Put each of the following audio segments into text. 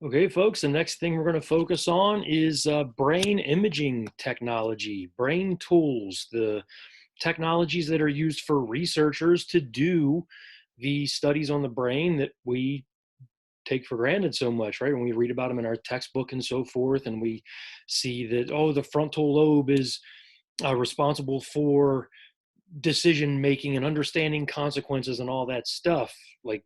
Okay, folks, the next thing we're going to focus on is brain imaging technology, brain tools, the technologies that are used for researchers to do the studies on the brain that we take for granted so much, right? When we read about them in our textbook and so forth, and we see that, oh, the frontal lobe is responsible for decision making and understanding consequences and all that stuff. Like,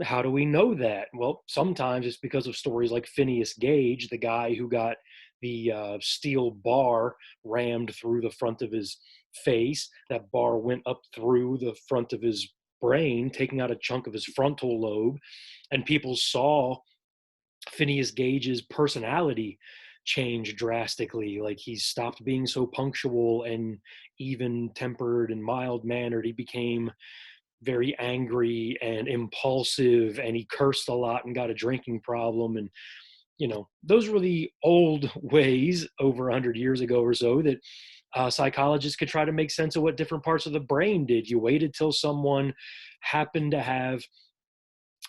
how do we know that? Well, sometimes it's because of stories like Phineas Gage, the guy who got the steel bar rammed through the front of his face. That bar went up through the front of his brain, taking out a chunk of his frontal lobe. And people saw Phineas Gage's personality change drastically. Like he stopped being so punctual and even tempered and mild mannered. He became very angry and impulsive, and he cursed a lot and got a drinking problem. And those were the old ways over 100 years ago or so that psychologists could try to make sense of what different parts of the brain did. You waited till someone happened to have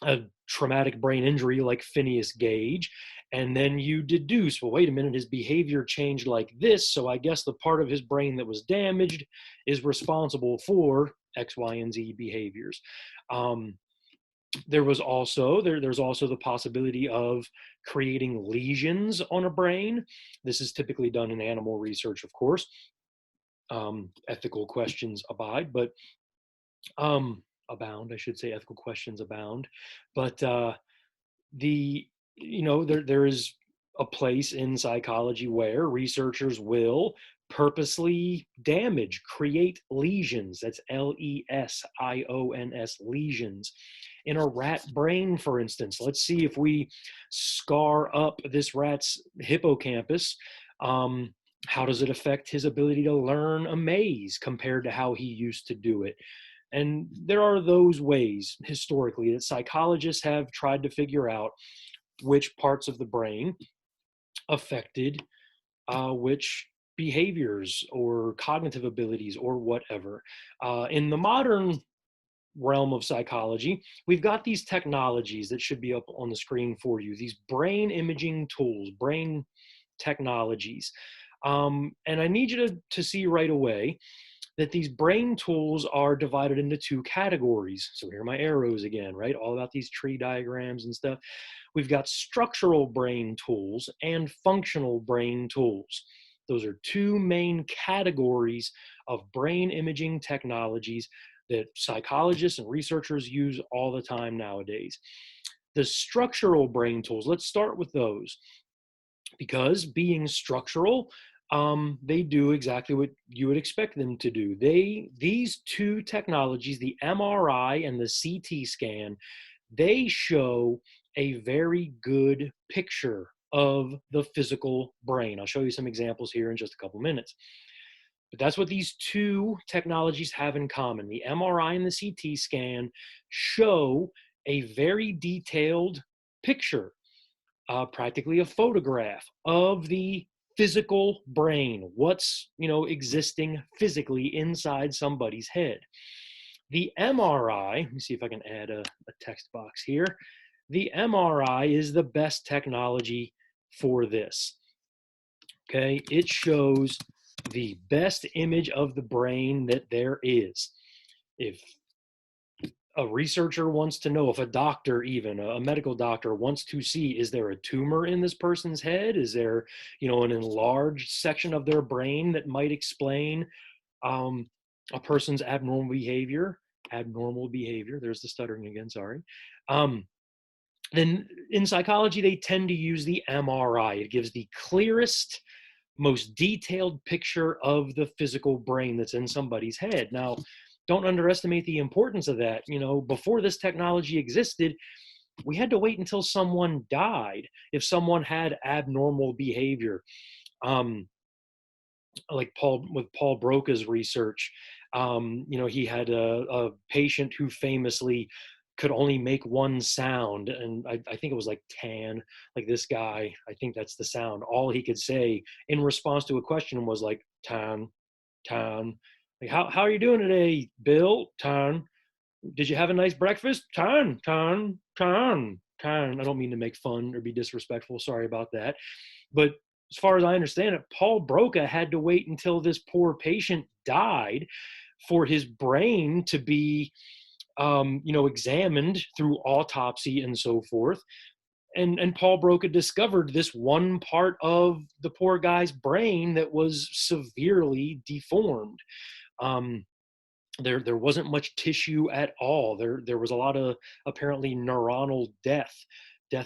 a traumatic brain injury like Phineas Gage, and then you deduce, well, wait a minute, his behavior changed like this, so I guess the part of his brain that was damaged is responsible for X, Y, and Z behaviors. Um, there's also the possibility of creating lesions on a brain. This is typically done in animal research, of course. Ethical questions abide, but abound, I should say. Ethical questions abound, but the there is a place in psychology where researchers will purposely damage, create lesions. That's Lesions, lesions in a rat brain, for instance. Let's see if we scar up this rat's hippocampus. um, how does it affect his ability to learn a maze compared to how he used to do it? And there are those ways historically that psychologists have tried to figure out which parts of the brain affected which behaviors or cognitive abilities or whatever. In the modern realm of psychology, we've got these technologies that should be up on the screen for you, these brain imaging tools, brain technologies. And I need you to see right away that these brain tools are divided into two categories. So here are my arrows again, right? All about these tree diagrams and stuff. We've got structural brain tools and functional brain tools. Those are two main categories of brain imaging technologies that psychologists and researchers use all the time nowadays. The structural brain tools, let's start with those, because being structural, they do exactly what you would expect them to do. These two technologies, the MRI and the CT scan, they show a very good picture of the physical brain. I'll show you some examples here in just a couple minutes. But that's what these two technologies have in common. The MRI and the CT scan show a very detailed picture, practically a photograph of the physical brain, what's existing physically inside somebody's head. The MRI, let me see if I can add a text box here. The MRI is the best technology for this. Okay, it shows the best image of the brain that there is. If a researcher wants to know, if a doctor, even a medical doctor, wants to see, is there a tumor in this person's head? Is there, an enlarged section of their brain that might explain um, a person's abnormal behavior? Abnormal behavior. There's the stuttering again. Sorry. Then in psychology, they tend to use the MRI. It gives the clearest, most detailed picture of the physical brain that's in somebody's head. Now, don't underestimate the importance of that. Before this technology existed, we had to wait until someone died if someone had abnormal behavior. Um, like Paul Broca's research, he had a patient who famously could only make one sound, and I think it was like tan. Like this guy, I think that's the sound. All he could say in response to a question was like tan, tan. Like how are you doing today, Bill? Tan. Did you have a nice breakfast? Tan, tan, tan. I don't mean to make fun or be disrespectful. Sorry about that. But as far as I understand it, Paul Broca had to wait until this poor patient died for his brain to be, examined through autopsy and so forth. And Paul Broca discovered this one part of the poor guy's brain that was severely deformed. Um, there wasn't much tissue at all. There was a lot of apparently neuronal death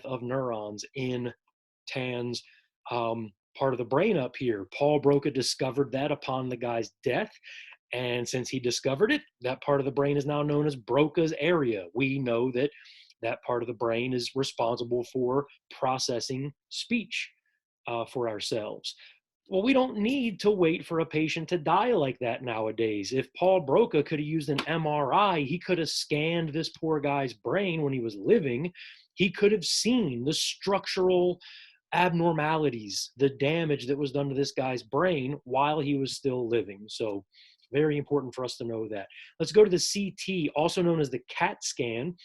of neurons in Tan's part of the brain up here. Paul Broca discovered that upon the guy's death. And since he discovered it, that part of the brain is now known as Broca's area. We know that that part of the brain is responsible for processing speech for ourselves. Well, we don't need to wait for a patient to die like that nowadays. If Paul Broca could have used an MRI, he could have scanned this poor guy's brain when he was living. He could have seen the structural abnormalities, the damage that was done to this guy's brain while he was still living. So very important for us to know that. Let's go to the CT, also known as the CAT scan.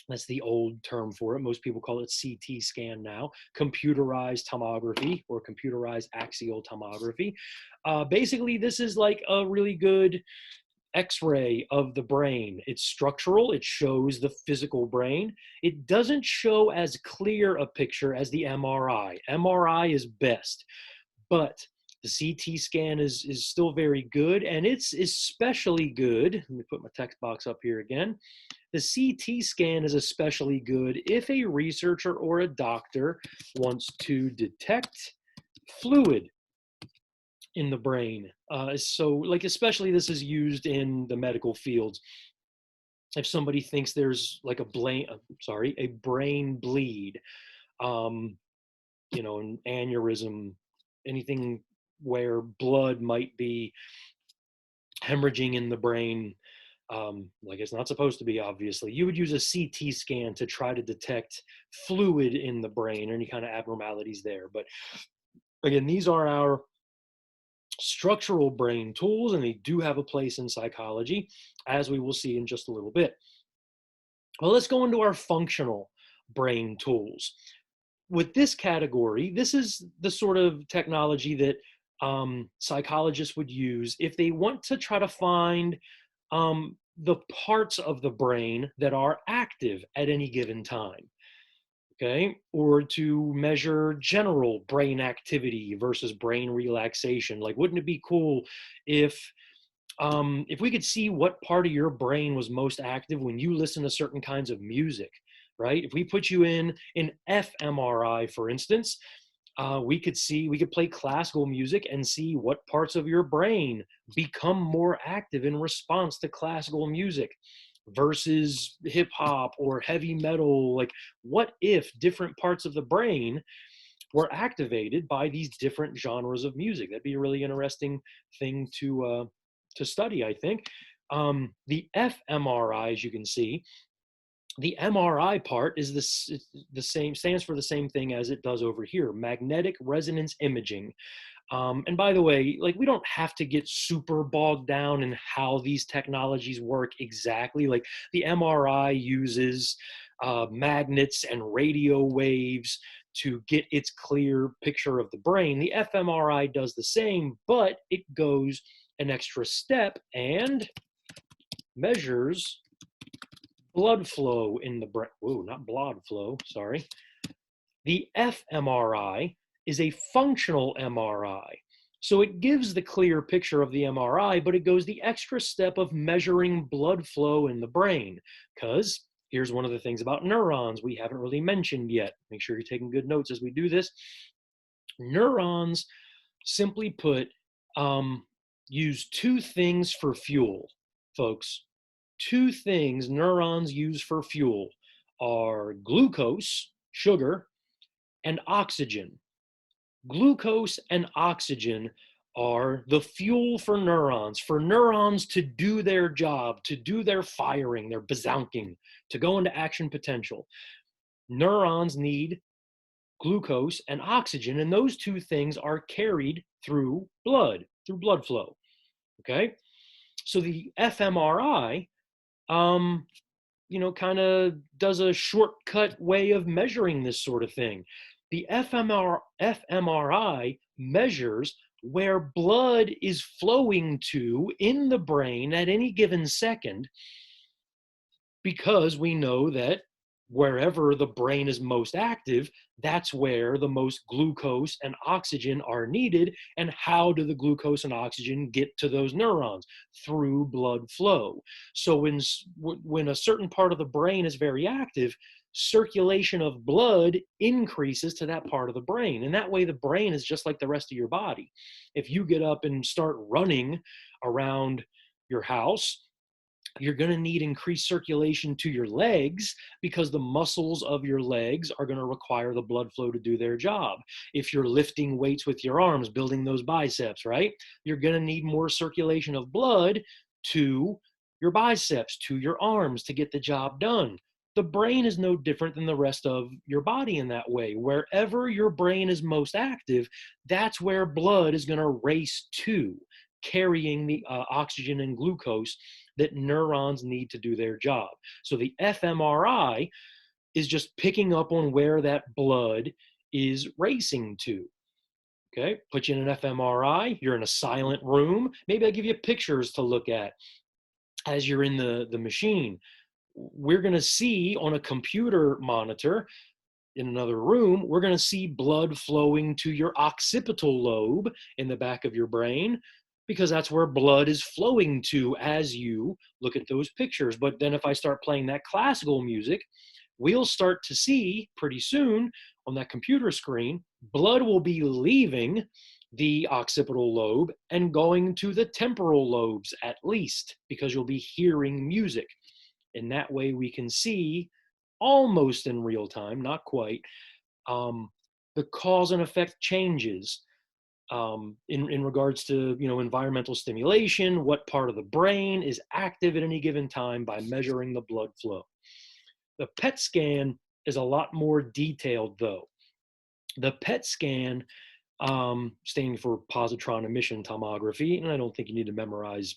That's the old term for it. Most people call it CT scan now. Computerized tomography or computerized axial tomography. Basically, this is like a really good X-ray of the brain. It's structural. It shows the physical brain. It doesn't show as clear a picture as the MRI. MRI is best, but the CT scan is still very good, and it's especially good. Let me put my text box up here again. The CT scan is especially good if a researcher or a doctor wants to detect fluid in the brain. So, like, especially this is used in the medical fields. If somebody thinks there's like a brain bleed, an aneurysm, anything where blood might be hemorrhaging in the brain, like it's not supposed to be, obviously, you would use a CT scan to try to detect fluid in the brain or any kind of abnormalities there. But again, these are our structural brain tools, and they do have a place in psychology, as we will see in just a little bit. Well, let's go into our functional brain tools. With this category, this is the sort of technology that psychologists would use if they want to try to find the parts of the brain that are active at any given time. Okay, or to measure general brain activity versus brain relaxation. Like, wouldn't it be cool if we could see what part of your brain was most active when you listen to certain kinds of music, right? If we put you in an fMRI, for instance, we could play classical music and see what parts of your brain become more active in response to classical music versus hip hop or heavy metal. Like, what if different parts of the brain were activated by these different genres of music? That'd be a really interesting thing to study, I think. The fMRI, as you can see, the MRI part is the same, stands for the same thing as it does over here, magnetic resonance imaging. And by the way, like, we don't have to get super bogged down in how these technologies work exactly. Like, the MRI uses magnets and radio waves to get its clear picture of the brain. The fMRI does the same, but it goes an extra step and measures blood flow in the brain. Whoa, not blood flow, sorry. The fMRI is a functional MRI. So it gives the clear picture of the MRI, but it goes the extra step of measuring blood flow in the brain. Because here's one of the things about neurons we haven't really mentioned yet. Make sure you're taking good notes as we do this. Neurons, simply put, use two things for fuel, folks. Two things neurons use for fuel are glucose, sugar, and oxygen. Glucose and oxygen are the fuel for neurons to do their job, to do their firing, their bazonking, to go into action potential. Neurons need glucose and oxygen, and those two things are carried through blood flow. Okay? So the fMRI kind of does a shortcut way of measuring this sort of thing. The fMRI measures where blood is flowing to in the brain at any given second, because we know that wherever the brain is most active, that's where the most glucose and oxygen are needed. And how do the glucose and oxygen get to those neurons? Through blood flow. So when a certain part of the brain is very active, circulation of blood increases to that part of the brain. And that way, the brain is just like the rest of your body. If you get up and start running around your house, you're going to need increased circulation to your legs, because the muscles of your legs are going to require the blood flow to do their job. If you're lifting weights with your arms, building those biceps, right, you're going to need more circulation of blood to your biceps, to your arms, to get the job done. The brain is no different than the rest of your body in that way. Wherever your brain is most active, that's where blood is going to race to, carrying the oxygen and glucose that neurons need to do their job. So the fMRI is just picking up on where that blood is racing to. Okay, put you in an fMRI, you're in a silent room. Maybe I give you pictures to look at as you're in the machine. We're going to see on a computer monitor in another room, we're going to see blood flowing to your occipital lobe in the back of your brain, because that's where blood is flowing to as you look at those pictures. But then if I start playing that classical music, we'll start to see pretty soon on that computer screen, blood will be leaving the occipital lobe and going to the temporal lobes at least, because you'll be hearing music. And that way we can see almost in real time, not quite, the cause and effect changes in regards to environmental stimulation, what part of the brain is active at any given time by measuring the blood flow. The PET scan is a lot more detailed, though. The PET scan, standing for positron emission tomography, and I don't think you need to memorize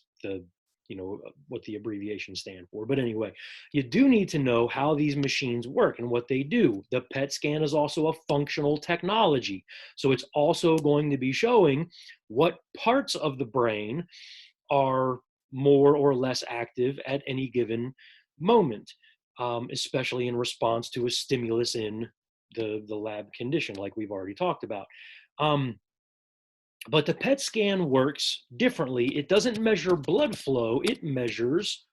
what the abbreviations stand for. But anyway, you do need to know how these machines work and what they do. The PET scan is also a functional technology. So it's also going to be showing what parts of the brain are more or less active at any given moment, especially in response to a stimulus in the lab condition, like we've already talked about. But the PET scan works differently. It doesn't measure blood flow, it measures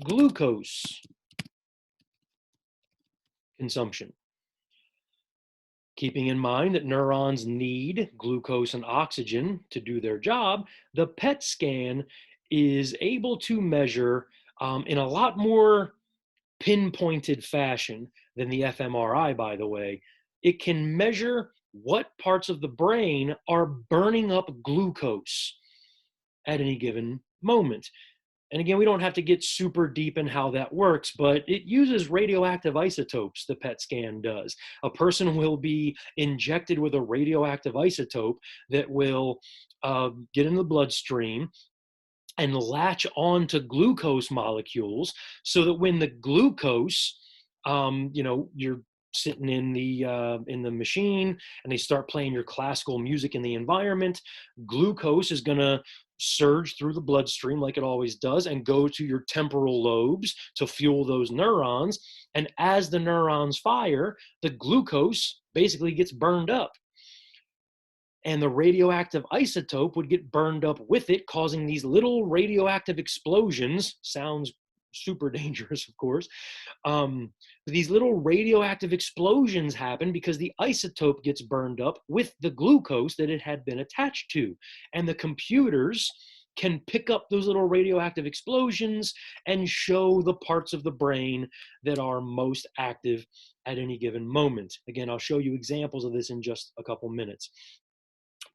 glucose consumption. Keeping in mind that neurons need glucose and oxygen to do their job, the PET scan is able to measure in a lot more pinpointed fashion than the fMRI, by the way. It can measure what parts of the brain are burning up glucose at any given moment. And again, we don't have to get super deep in how that works, but it uses radioactive isotopes, the PET scan does. A person will be injected with a radioactive isotope that will get in the bloodstream and latch on to glucose molecules, so that when the glucose, you're sitting in the machine and they start playing your classical music in the environment, glucose is going to surge through the bloodstream like it always does and go to your temporal lobes to fuel those neurons. And as the neurons fire, the glucose basically gets burned up, and the radioactive isotope would get burned up with it, causing these little radioactive explosions. Sounds super dangerous, of course. These little radioactive explosions happen because the isotope gets burned up with the glucose that it had been attached to. And the computers can pick up those little radioactive explosions and show the parts of the brain that are most active at any given moment. Again, I'll show you examples of this in just a couple minutes.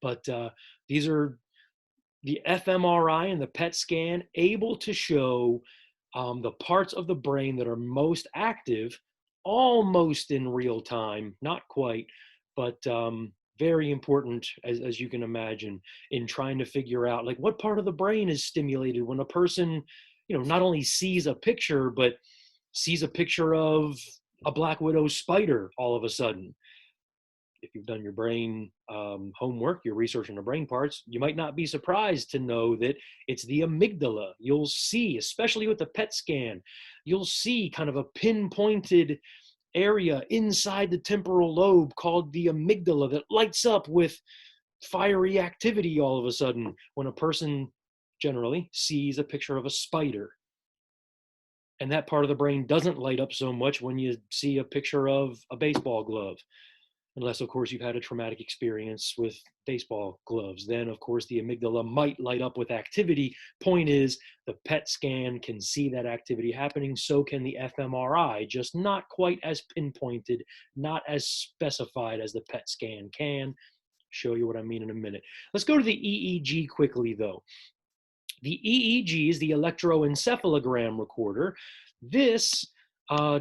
But these are the fMRI and the PET scan able to show the parts of the brain that are most active almost in real time, not quite, but very important, as you can imagine, in trying to figure out like what part of the brain is stimulated when a person, not only sees a picture, but sees a picture of a black widow spider all of a sudden. If you've done your brain homework, your research on the brain parts, you might not be surprised to know that it's the amygdala. You'll see, especially with the PET scan, you'll see kind of a pinpointed area inside the temporal lobe called the amygdala that lights up with fiery activity all of a sudden when a person generally sees a picture of a spider. And that part of the brain doesn't light up so much when you see a picture of a baseball glove, unless, of course, you've had a traumatic experience with baseball gloves. Then, of course, the amygdala might light up with activity. Point is, the PET scan can see that activity happening. So can the fMRI, just not quite as pinpointed, not as specified as the PET scan can. Show you what I mean in a minute. Let's go to the EEG quickly, though. The EEG is the electroencephalogram recorder. This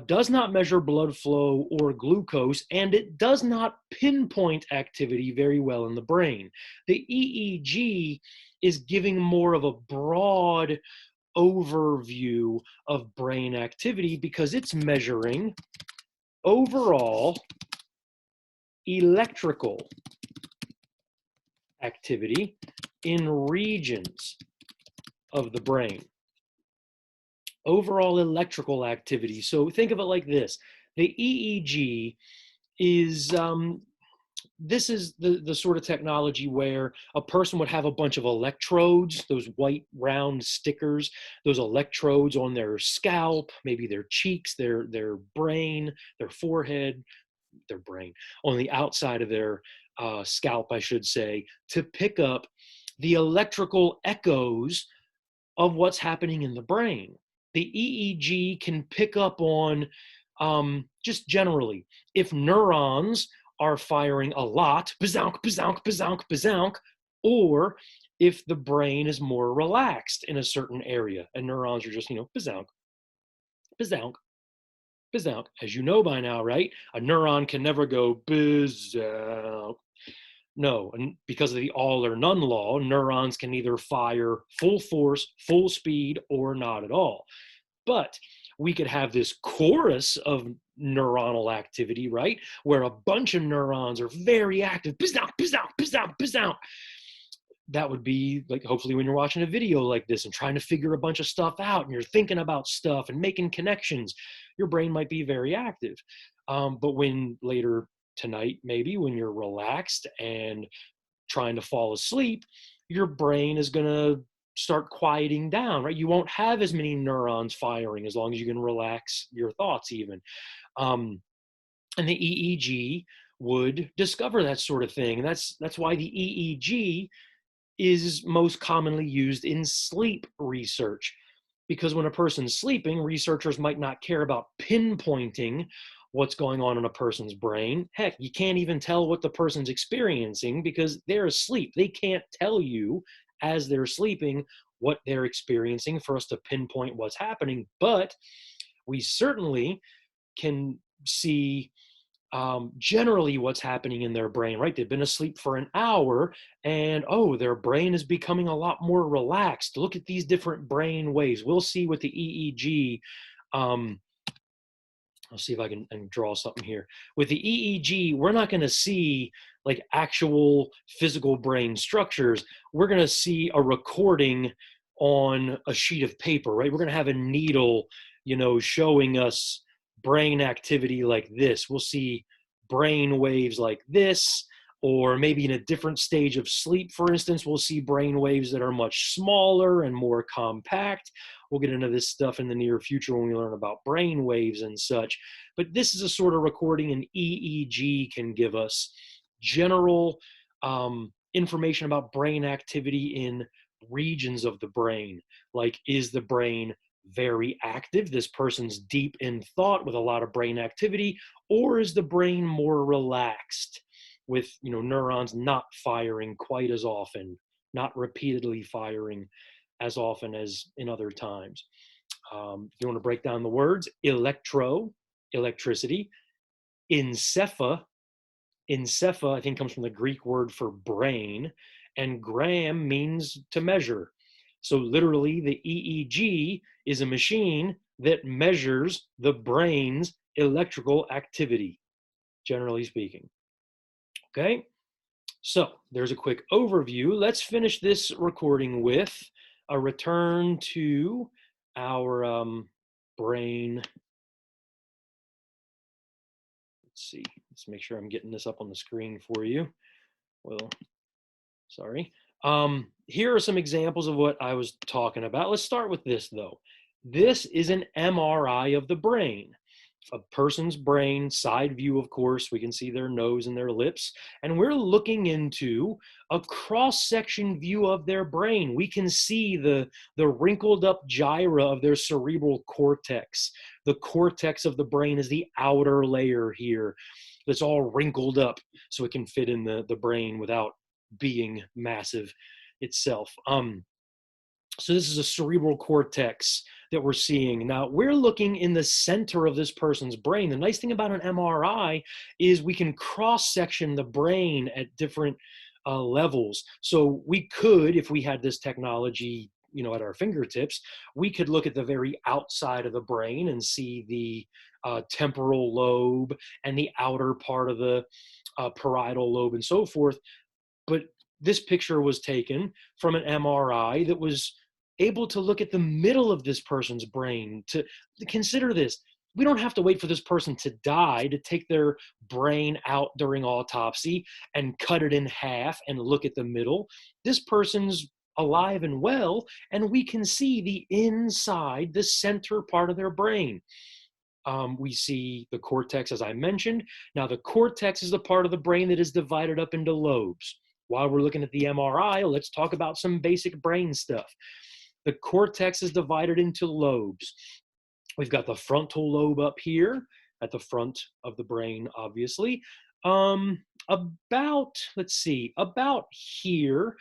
does not measure blood flow or glucose, and it does not pinpoint activity very well in the brain. The EEG is giving more of a broad overview of brain activity because it's measuring overall electrical activity in regions of the brain. Overall electrical activity. So think of it like this. The EEG is, this is the sort of technology where a person would have a bunch of electrodes, those white round stickers, those electrodes on their scalp, maybe their cheeks, their brain, their forehead, their brain, on the outside of their scalp, I should say, to pick up the electrical echoes of what's happening in the brain. The EEG can pick up on, just generally, if neurons are firing a lot, bazonk, bazonk, bazonk, bazonk, or if the brain is more relaxed in a certain area and neurons are just, bazonk, bazonk, bazonk. As you know by now, right? A neuron can never go bazonk. No, and because of the all or none law, neurons can either fire full force, full speed, or not at all. But we could have this chorus of neuronal activity, right? Where a bunch of neurons are very active. Bizzow, bizzow, bizzow, bizzow. That would be like, hopefully when you're watching a video like this and trying to figure a bunch of stuff out and you're thinking about stuff and making connections, your brain might be very active. But when later tonight, maybe when you're relaxed and trying to fall asleep, your brain is going to start quieting down, right? You won't have as many neurons firing as long as you can relax your thoughts even. And the EEG would discover that sort of thing. And that's why the EEG is most commonly used in sleep research. Because when a person's sleeping, researchers might not care about pinpointing what's going on in a person's brain. Heck, you can't even tell what the person's experiencing because they're asleep. They can't tell you as they're sleeping what they're experiencing for us to pinpoint what's happening. But we certainly can see generally what's happening in their brain, right? They've been asleep for an hour and, oh, their brain is becoming a lot more relaxed. Look at these different brain waves. We'll see with the EEG. I'll see if I can draw something here. With the EEG, we're not going to see like actual physical brain structures. We're going to see a recording on a sheet of paper, right? We're going to have a needle, showing us brain activity like this. We'll see brain waves like this, or maybe in a different stage of sleep, for instance, we'll see brain waves that are much smaller and more compact. We'll get into this stuff in the near future when we learn about brain waves and such. But this is a sort of recording an EEG can give us general information about brain activity in regions of the brain. Like, is the brain very active? This person's deep in thought with a lot of brain activity, or is the brain more relaxed with neurons not firing quite as often, not repeatedly firing as often as in other times? If you want to break down the words, electricity, encepha, I think comes from the Greek word for brain, and gram means to measure. So literally the EEG is a machine that measures the brain's electrical activity, generally speaking. Okay, so there's a quick overview. Let's finish this recording with a return to our brain. Let's see, let's make sure I'm getting this up on the screen for you. Well, sorry. Here are some examples of what I was talking about. Let's start with this though. This is an MRI of the brain. A person's brain, side view, of course, we can see their nose and their lips, and we're looking into a cross-section view of their brain. We can see the wrinkled up gyra of their cerebral cortex. The cortex of the brain is the outer layer here that's all wrinkled up so it can fit in the brain without being massive itself. So this is a cerebral cortex that we're seeing. Now, we're looking in the center of this person's brain. The nice thing about an MRI is we can cross-section the brain at different levels. So we could, if we had this technology, at our fingertips, we could look at the very outside of the brain and see the temporal lobe and the outer part of the parietal lobe and so forth. But this picture was taken from an MRI that was able to look at the middle of this person's brain. To consider this, we don't have to wait for this person to die to take their brain out during autopsy and cut it in half and look at the middle. This person's alive and well, and we can see the inside, the center part of their brain. We see the cortex, as I mentioned. Now, the cortex is the part of the brain that is divided up into lobes. While we're looking at the MRI, let's talk about some basic brain stuff. The cortex is divided into lobes. We've got the frontal lobe up here at the front of the brain, obviously. About here,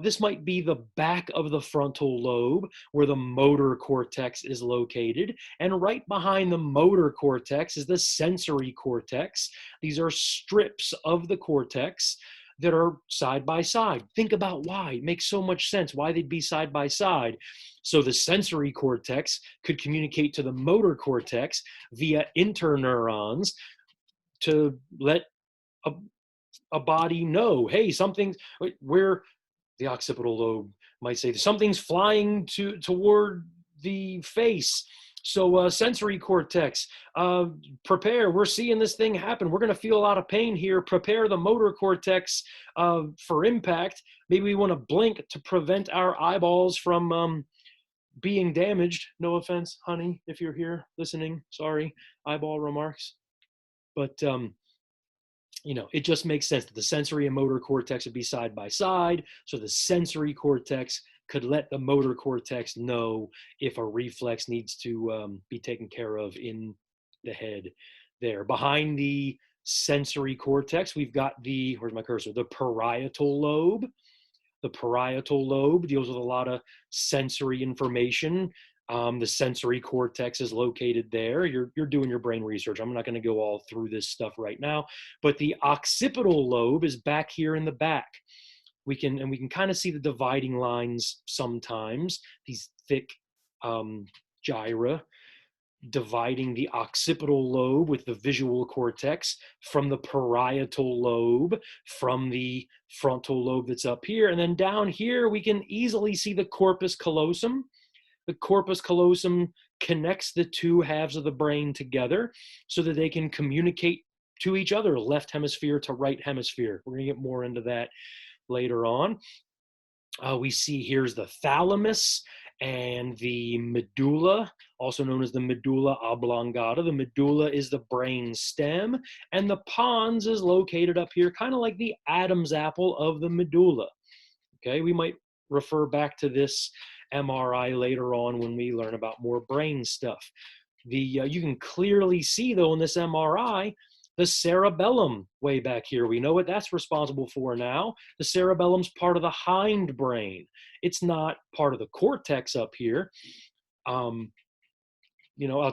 this might be the back of the frontal lobe where the motor cortex is located. And right behind the motor cortex is the sensory cortex. These are strips of the cortex that are side by side. Think about why. It makes so much sense why they'd be side by side. So the sensory cortex could communicate to the motor cortex via interneurons to let a body know, hey, something's where the occipital lobe might say something's flying toward the face. So sensory cortex, prepare, we're seeing this thing happen. We're gonna feel a lot of pain here. Prepare the motor cortex for impact. Maybe we wanna blink to prevent our eyeballs from being damaged. No offense, honey, if you're here listening, sorry, eyeball remarks. But it just makes sense that the sensory and motor cortex would be side by side. So the sensory cortex could let the motor cortex know if a reflex needs to be taken care of in the head there. Behind the sensory cortex, we've got where's my cursor? The parietal lobe. The parietal lobe deals with a lot of sensory information. The sensory cortex is located there. You're doing your brain research. I'm not going to go all through this stuff right now, but the occipital lobe is back here in the back. We can kind of see the dividing lines sometimes, these thick gyra dividing the occipital lobe with the visual cortex from the parietal lobe, from the frontal lobe that's up here. And then down here, we can easily see the corpus callosum. The corpus callosum connects the two halves of the brain together so that they can communicate to each other, left hemisphere to right hemisphere. We're going to get more into that later on. We see here's the thalamus and the medulla, also known as the medulla oblongata. The medulla is the brain stem, and the pons is located up here, kind of like the Adam's apple of the medulla. Okay, we might refer back to this MRI later on when we learn about more brain stuff. You can clearly see, though, in this MRI, the cerebellum way back here. We know what that's responsible for now. The cerebellum's part of the hindbrain. It's not part of the cortex up here. I'll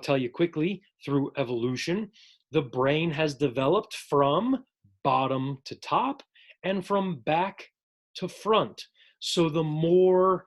tell you quickly, through evolution, the brain has developed from bottom to top and from back to front. So the more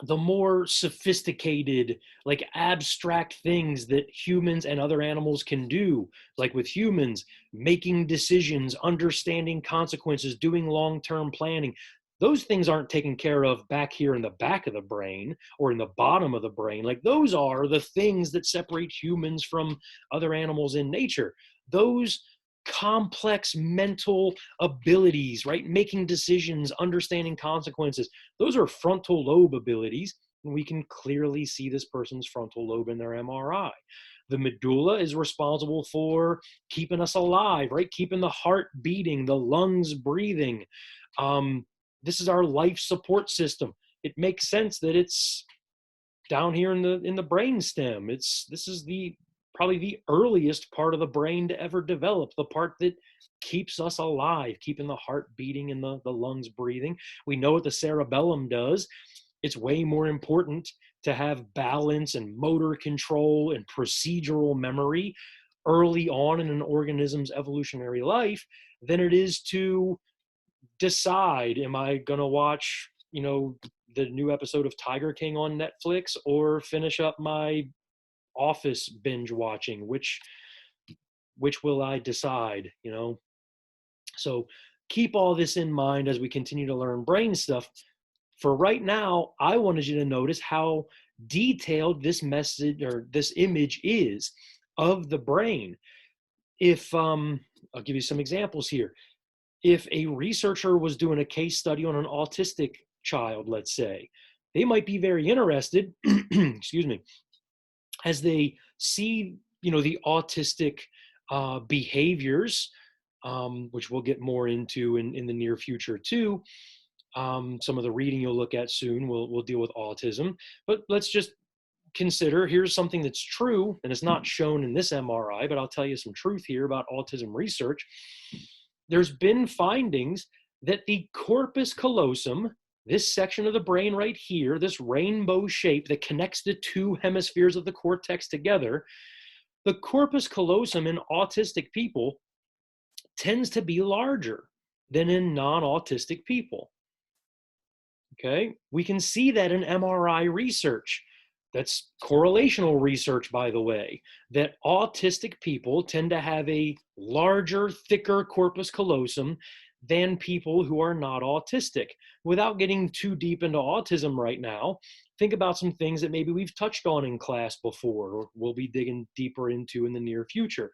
the more sophisticated, like abstract things that humans and other animals can do, like with humans, making decisions, understanding consequences, doing long term planning. Those things aren't taken care of back here in the back of the brain or in the bottom of the brain. Like those are the things that separate humans from other animals in nature. Those complex mental abilities, right? Making decisions, understanding consequences, those are frontal lobe abilities. And we can clearly see this person's frontal lobe in their MRI. The medulla is responsible for keeping us alive, right? Keeping the heart beating, the lungs breathing. Um, this is our life support system. It makes sense that it's down here in the brain stem. This is the probably the earliest part of the brain to ever develop, the part that keeps us alive, keeping the heart beating and the lungs breathing. We know what the cerebellum does. It's way more important to have balance and motor control and procedural memory early on in an organism's evolutionary life than it is to decide, am I going to watch, the new episode of Tiger King on Netflix or finish up my Office binge watching? Which will I decide, So keep all this in mind as we continue to learn brain stuff. For right now, I wanted you to notice how detailed this message or this image is of the brain. If I'll give you some examples here. If a researcher was doing a case study on an autistic child, let's say, they might be very interested, excuse me, as they see, the autistic behaviors, which we'll get more into in the near future too. Some of the reading you'll look at soon will deal with autism, but let's just consider, here's something that's true and it's not shown in this MRI, but I'll tell you some truth here about autism research. There's been findings that the corpus callosum, this section of the brain right here, this rainbow shape that connects the two hemispheres of the cortex together, the corpus callosum in autistic people tends to be larger than in non-autistic people. Okay, we can see that in MRI research. That's correlational research, by the way, that autistic people tend to have a larger, thicker corpus callosum than people who are not autistic. Without getting too deep into autism right now, think about some things that maybe we've touched on in class before or we'll be digging deeper into in the near future.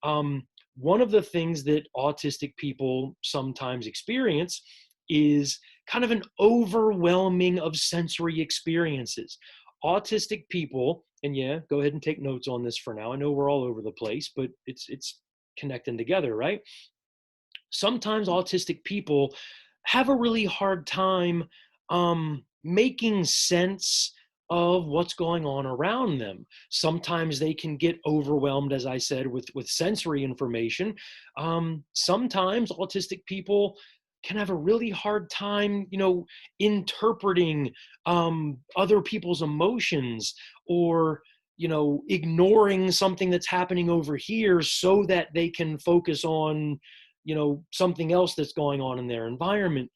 One of the things that autistic people sometimes experience is kind of an overwhelming of sensory experiences. Autistic people, and yeah, go ahead and take notes on this for now. I know we're all over the place, but it's connecting together, right? Sometimes autistic people have a really hard time making sense of what's going on around them. Sometimes they can get overwhelmed, as I said, with sensory information. Sometimes autistic people can have a really hard time, interpreting other people's emotions or, ignoring something that's happening over here so that they can focus on, something else that's going on in their environment,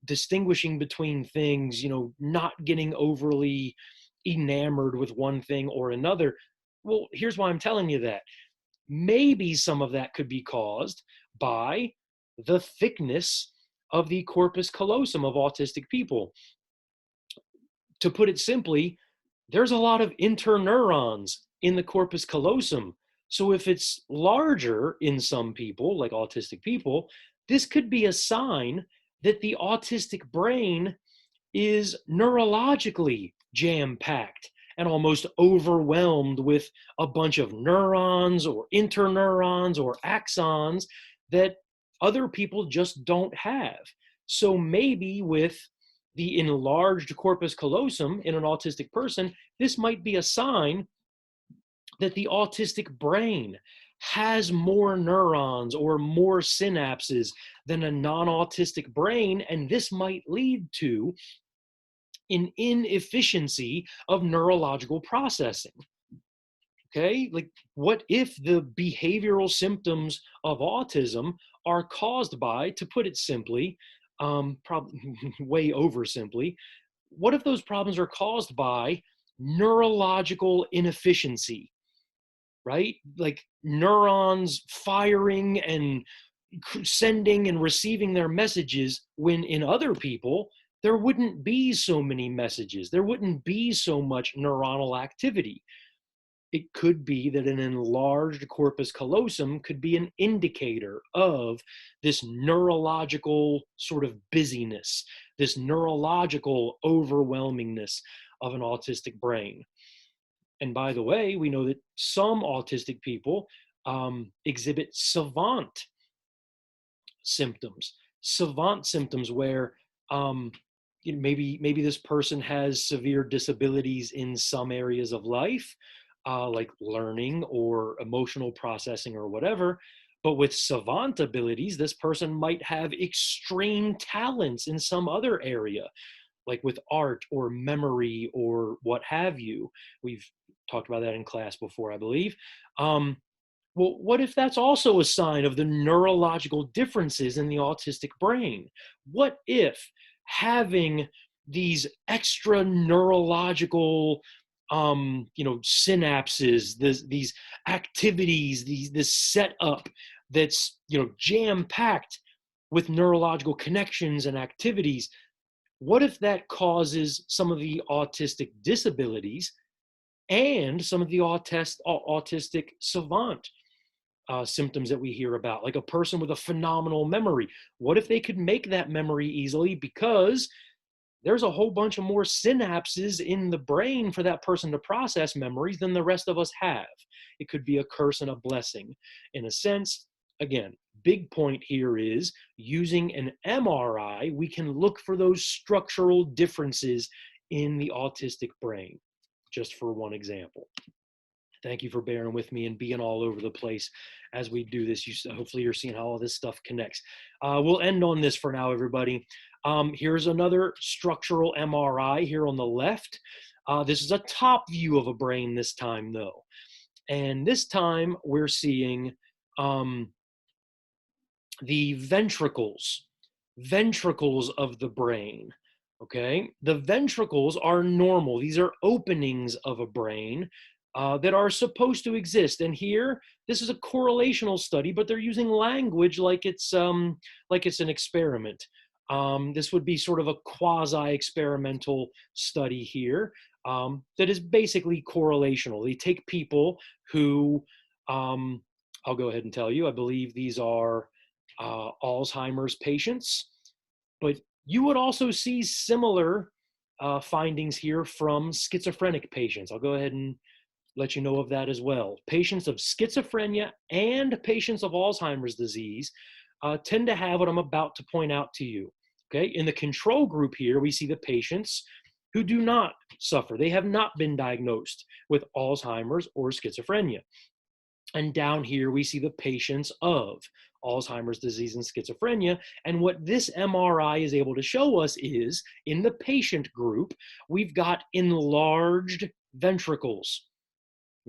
distinguishing between things, not getting overly enamored with one thing or another. Well, here's why I'm telling you that. Maybe some of that could be caused by the thickness of the corpus callosum of autistic people. To put it simply, there's a lot of interneurons in the corpus callosum. So if it's larger in some people, like autistic people, this could be a sign that the autistic brain is neurologically jam-packed and almost overwhelmed with a bunch of neurons or interneurons or axons that other people just don't have. So maybe with the enlarged corpus callosum in an autistic person, this might be a sign that the autistic brain has more neurons or more synapses than a non-autistic brain, and this might lead to an inefficiency of neurological processing. Okay, like what if the behavioral symptoms of autism are caused by, to put it simply, probably way over simply, what if those problems are caused by neurological inefficiency, right? Like neurons firing and sending and receiving their messages, when in other people, there wouldn't be so many messages. There wouldn't be so much neuronal activity. It could be that an enlarged corpus callosum could be an indicator of this neurological sort of busyness, this neurological overwhelmingness of an autistic brain. And by the way, we know that some autistic people exhibit savant symptoms where maybe this person has severe disabilities in some areas of life, like learning or emotional processing or whatever. But with savant abilities, this person might have extreme talents in some other area, like with art or memory or what have you. We've talked about that in class before, I believe. Well, what if that's also a sign of the neurological differences in the autistic brain? What if having these extra neurological, synapses, these activities, this setup that's, jam-packed with neurological connections and activities, what if that causes some of the autistic disabilities and some of the autistic savant symptoms that we hear about, like a person with a phenomenal memory? What if they could make that memory easily because there's a whole bunch of more synapses in the brain for that person to process memories than the rest of us have? It could be a curse and a blessing in a sense. Again, big point here is using an MRI, we can look for those structural differences in the autistic brain, just for one example. Thank you for bearing with me and being all over the place as we do this. Hopefully you're seeing how all this stuff connects. We'll end on this for now, everybody. Here's another structural MRI here on the left. This is a top view of a brain this time, though. And this time we're seeing the ventricles of the brain. Okay, the ventricles are normal. These are openings of a brain that are supposed to exist. And here, this is a correlational study, but they're using language like it's an experiment. This would be sort of a quasi-experimental study here that is basically correlational. They take people who, I'll go ahead and tell you, I believe these are Alzheimer's patients, but you would also see similar findings here from schizophrenic patients. I'll go ahead and let you know of that as well. Patients of schizophrenia and patients of Alzheimer's disease tend to have what I'm about to point out to you. Okay, in the control group here, we see the patients who do not suffer. They have not been diagnosed with Alzheimer's or schizophrenia. And down here, we see the patients of Alzheimer's disease and schizophrenia. And what this MRI is able to show us is, in the patient group, we've got enlarged ventricles.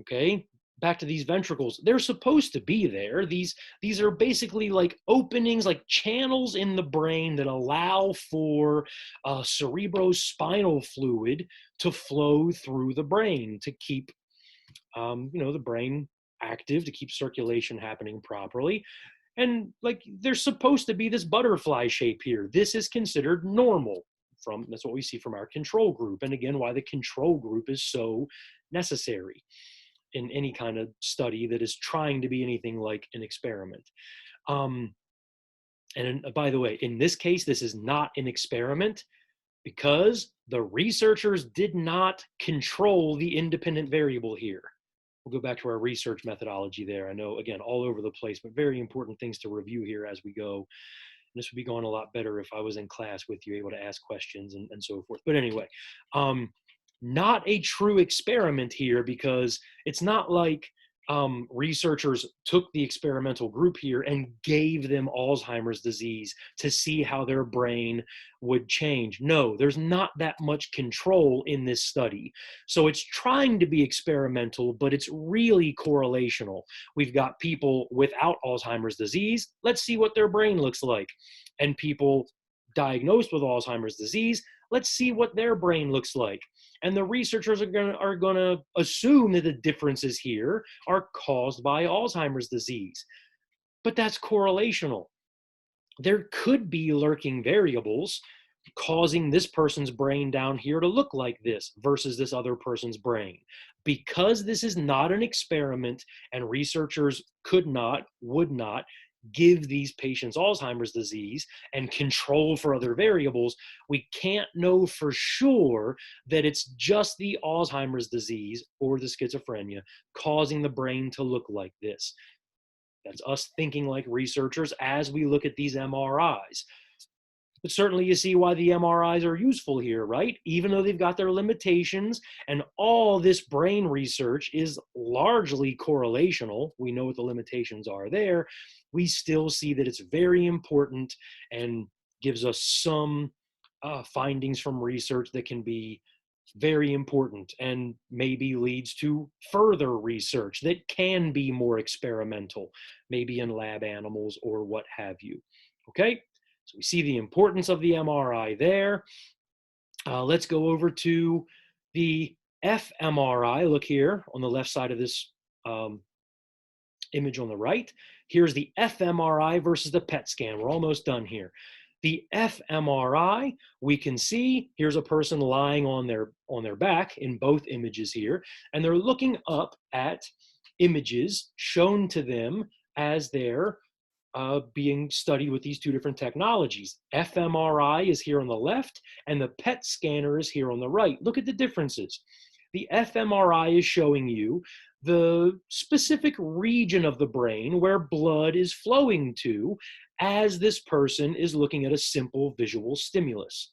Okay, back to these ventricles. They're supposed to be there. These are basically like openings, like channels in the brain that allow for cerebrospinal fluid to flow through the brain to keep, the brain active, to keep circulation happening properly. And like, there's supposed to be this butterfly shape here. This is considered normal. That's what we see from our control group. And again, why the control group is so necessary in any kind of study that is trying to be anything like an experiment. And by the way, in this case, this is not an experiment because the researchers did not control the independent variable here. We'll go back to our research methodology there. I know, again, all over the place, but very important things to review here as we go. And this would be going a lot better if I was in class with you, able to ask questions and so forth. But anyway, not a true experiment here, because it's not like researchers took the experimental group here and gave them Alzheimer's disease to see how their brain would change. No, there's not that much control in this study. So it's trying to be experimental, but it's really correlational. We've got people without Alzheimer's disease. Let's see what their brain looks like. And people diagnosed with Alzheimer's disease. Let's see what their brain looks like. And the researchers are gonna assume that the differences here are caused by Alzheimer's disease. But that's correlational. There could be lurking variables causing this person's brain down here to look like this versus this other person's brain. Because this is not an experiment and researchers would not give these patients Alzheimer's disease and control for other variables, we can't know for sure that it's just the Alzheimer's disease or the schizophrenia causing the brain to look like this. That's us thinking like researchers as we look at these MRIs. But certainly you see why the MRIs are useful here, right? Even though they've got their limitations and all this brain research is largely correlational, we know what the limitations are there, we still see that it's very important and gives us some findings from research that can be very important and maybe leads to further research that can be more experimental, maybe in lab animals or what have you. Okay, so we see the importance of the MRI there. Let's go over to the fMRI. Look here on the left side of this image on the right. Here's the fMRI versus the PET scan. We're almost done here. The fMRI, we can see here's a person lying on their back in both images here, and they're looking up at images shown to them as they're being studied with these two different technologies. fMRI is here on the left, and the PET scanner is here on the right. Look at the differences. The fMRI is showing you the specific region of the brain where blood is flowing to as this person is looking at a simple visual stimulus.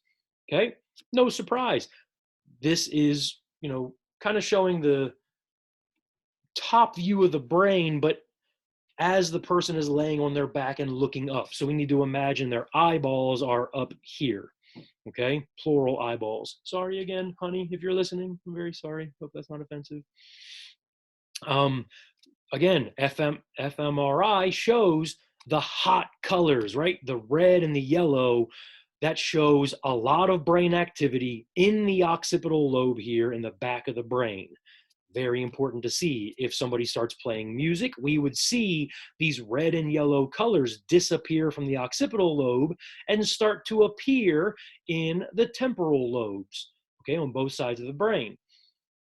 Okay, no surprise. This is, kind of showing the top view of the brain, but as the person is laying on their back and looking up. So we need to imagine their eyeballs are up here. Okay, plural eyeballs. Sorry again, honey, if you're listening. I'm very sorry. Hope that's not offensive. Again, fMRI shows the hot colors, right? The red and the yellow, that shows a lot of brain activity in the occipital lobe here in the back of the brain. Very important to see. If somebody starts playing music, we would see these red and yellow colors disappear from the occipital lobe and start to appear in the temporal lobes, okay, on both sides of the brain.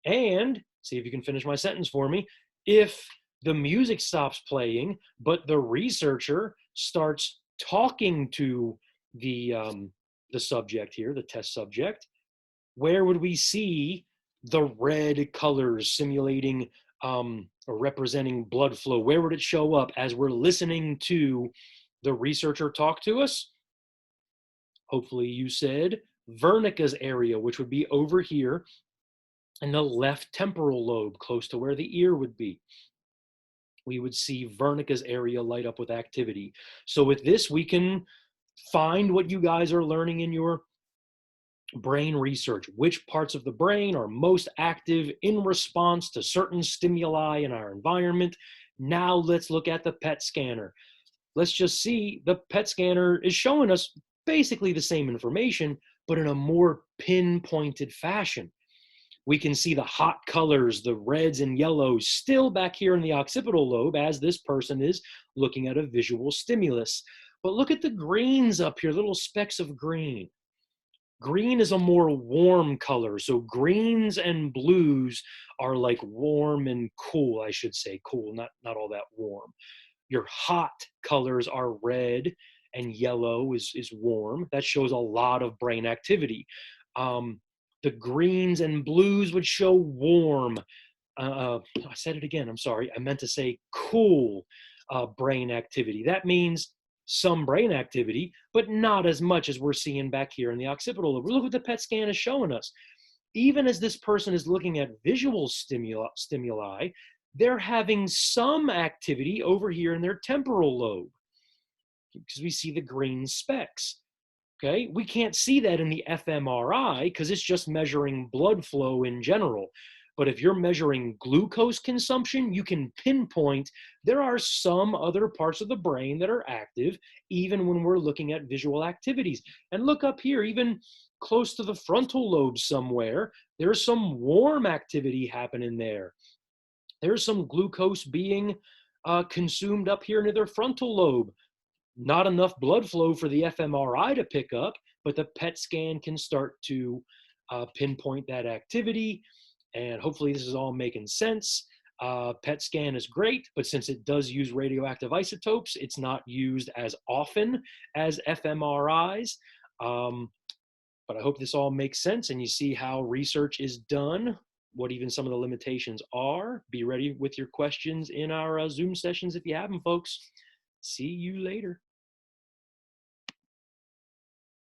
And, see if you can finish my sentence for me, if the music stops playing, but the researcher starts talking to the subject here, the test subject, where would we see the red colors simulating or representing blood flow? Where would it show up as we're listening to the researcher talk to us? Hopefully you said Wernicke's area, which would be over here in the left temporal lobe, close to where the ear would be. We would see Wernicke's area light up with activity. So with this, we can find what you guys are learning in your brain research, which parts of the brain are most active in response to certain stimuli in our environment. Now let's look at the PET scanner. Let's just see the PET scanner is showing us basically the same information, but in a more pinpointed fashion. We can see the hot colors, the reds and yellows, still back here in the occipital lobe as this person is looking at a visual stimulus. But look at the greens up here, little specks of green. Green is a more warm color. So greens and blues are like warm and cool, I should say. Cool, not all that warm. Your hot colors are red and yellow is warm. That shows a lot of brain activity. The greens and blues would show warm. I said it again, I'm sorry. I meant to say cool brain activity. That means some brain activity, but not as much as we're seeing back here in the occipital lobe. Look what the PET scan is showing us. Even as this person is looking at visual stimuli, they're having some activity over here in their temporal lobe because we see the green specks. Okay, we can't see that in the fMRI because it's just measuring blood flow in general. But if you're measuring glucose consumption, you can pinpoint there are some other parts of the brain that are active even when we're looking at visual activities. And look up here, even close to the frontal lobe somewhere, there's some warm activity happening there. There's some glucose being consumed up here near their frontal lobe. Not enough blood flow for the fMRI to pick up, but the PET scan can start to pinpoint that activity. And hopefully this is all making sense. PET scan is great, but since it does use radioactive isotopes, it's not used as often as fMRIs. But I hope this all makes sense and you see how research is done, what even some of the limitations are. Be ready with your questions in our Zoom sessions if you have them, folks. See you later.